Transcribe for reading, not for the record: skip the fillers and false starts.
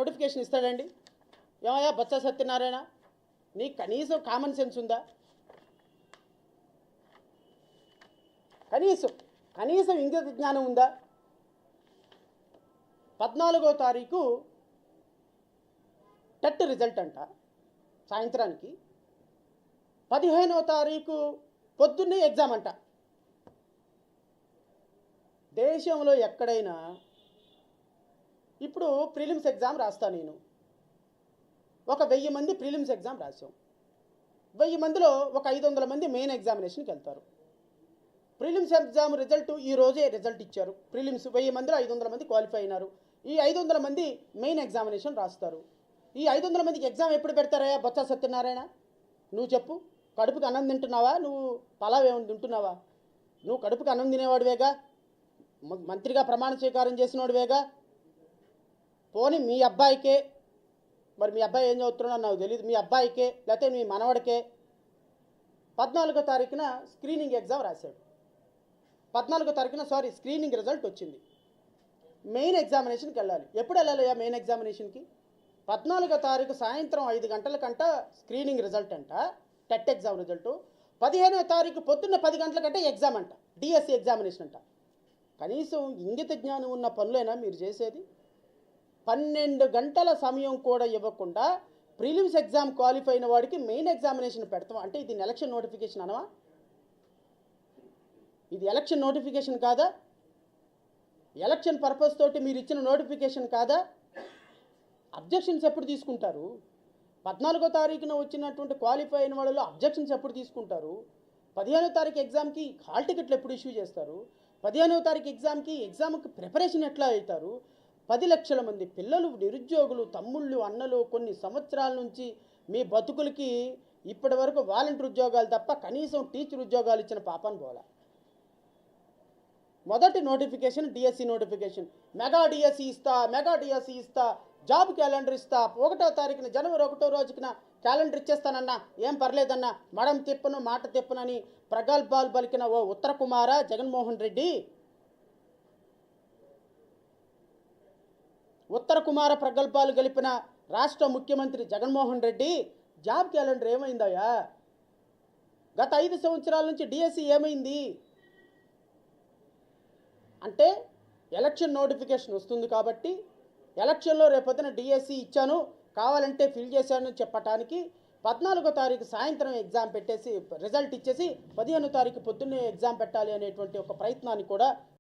Notification ఇస్తాడండి? ఏమయ్యా బొత్స సత్యనారాయణ, నీకు కనీసం కామన్ సెన్స్ ఉందా? కనీసం ఇంగిత జ్ఞానం ఉందా? 14వ తారీఖు టెట్ రిజల్ట్ అంట సాయంత్రానికి, 15వ తారీఖు పొద్దున్నే ఎగ్జామ్ అంట. దేశంలో ఎక్కడైనా ఇప్పుడు ప్రిలిమ్స్ ఎగ్జామ్ రాస్తా నేను, ఒక 1000 మంది ప్రిలిమ్స్ ఎగ్జామ్ రాసాం. 1000 మందిలో ఒక 500 మంది మెయిన్ ఎగ్జామినేషన్కి వెళ్తారు. ప్రిలిమ్స్ ఎగ్జామ్ రిజల్ట్ ఈ రోజే రిజల్ట్ ఇచ్చారు. ప్రిలిమ్స్ 1000 మందిలో 500 మంది క్వాలిఫై అయినారు. ఈ 500 మంది మెయిన్ ఎగ్జామినేషన్ రాస్తారు. ఈ 500 మందికి ఎగ్జామ్ ఎప్పుడు పెడతారయ్యా బొత్స సత్యనారాయణ? నువ్వు చెప్పు. కడుపుకి అన్నం తింటున్నావా? నువ్వు పలావ్ ఏమైనా తింటున్నావా? నువ్వు కడుపుకి అన్నం తినేవాడివేగా, మంత్రిగా ప్రమాణ స్వీకారం చేసినవాడివేగా. పోనీ మీ అబ్బాయికే, మరి మీ అబ్బాయి ఏం చదువుతున్నాడో నాకు తెలియదు, మీ అబ్బాయికే లేకపోతే మీ మనవడికే 14వ తారీఖున స్క్రీనింగ్ ఎగ్జామ్ రాశాడు. 14వ తారీఖున స్క్రీనింగ్ రిజల్ట్ వచ్చింది. మెయిన్ ఎగ్జామినేషన్కి వెళ్ళాలి. ఎప్పుడు వెళ్ళాలయ్యా మెయిన్ ఎగ్జామినేషన్కి? 14వ తారీఖు సాయంత్రం 5 గంటలకంట స్క్రీనింగ్ రిజల్ట్ అంట, టెట్ ఎగ్జామ్ రిజల్టు. 15వ తారీఖు పొద్దున్న 10 గంటలకంటే ఎగ్జామ్ అంట, డిఎస్సి ఎగ్జామినేషన్ అంట. కనీసం ఇంగిత జ్ఞానం ఉన్న పనులైనా మీరు చేసేది? 12 గంటల సమయం కూడా ఇవ్వకుండా ప్రిలిమ్స్ ఎగ్జామ్ క్వాలిఫై అయిన వాడికి మెయిన్ ఎగ్జామినేషన్ పెడతాం అంటే ఇది ఎలక్షన్ నోటిఫికేషన్ అనవా? ఇది ఎలక్షన్ నోటిఫికేషన్ కాదా? ఎలక్షన్ పర్పస్ తోటి మీరు ఇచ్చిన నోటిఫికేషన్ కాదా? అబ్జెక్షన్స్ ఎప్పుడు తీసుకుంటారు? 14వ తారీఖున వచ్చినటువంటి క్వాలిఫై అయిన వాళ్ళలో అబ్జెక్షన్స్ ఎప్పుడు తీసుకుంటారు? 15వ తారీఖు ఎగ్జామ్కి హాల్ టికెట్లు ఎప్పుడు ఇష్యూ చేస్తారు? 15వ తారీఖు ఎగ్జామ్కి ప్రిపరేషన్ ఎట్లా అవుతారు? 10 లక్షల మంది పిల్లలు, నిరుద్యోగులు, తమ్ముళ్ళు, అన్నలు కొన్ని సంవత్సరాల నుంచి మీ బతుకులకి ఇప్పటి వరకు వాలంటీర్ ఉద్యోగాలు తప్ప కనీసం టీచర్ ఉద్యోగాలు ఇచ్చిన పాపాను పోలా. మొదటి notification DSC notification, mega DSC ఇస్తా, జాబ్ క్యాలెండర్ ఇస్తా, 1వ తారీఖున జనవరి 1వ రోజున క్యాలెండర్ ఇచ్చేస్తానన్నా, ఏం పర్లేదన్నా, మడం తిప్పను మాట తిప్పనని ప్రగల్భాలు పలికిన ఓ ఉత్తర కుమార జగన్మోహన్ రెడ్డి, ఉత్తర కుమార ప్రగల్భాలు గలిపిన రాష్ట్ర ముఖ్యమంత్రి జగన్మోహన్ రెడ్డి జాబ్ క్యాలెండర్ ఏమైందయ్యా? గత 5 సంవత్సరాల నుంచి డిఎస్సి ఏమైంది అంటే ఎలక్షన్ నోటిఫికేషన్ వస్తుంది కాబట్టి ఎలక్షన్లో రేపొద్దున డిఎస్సి ఇచ్చాను, కావాలంటే ఫిల్ చేశాను చెప్పటానికి 14వ తారీఖు సాయంత్రం ఎగ్జామ్ పెట్టేసి రిజల్ట్ ఇచ్చేసి 15వ తారీఖు పొద్దున్నే ఎగ్జామ్ పెట్టాలి అనేటువంటి ఒక ప్రయత్నాన్ని కూడా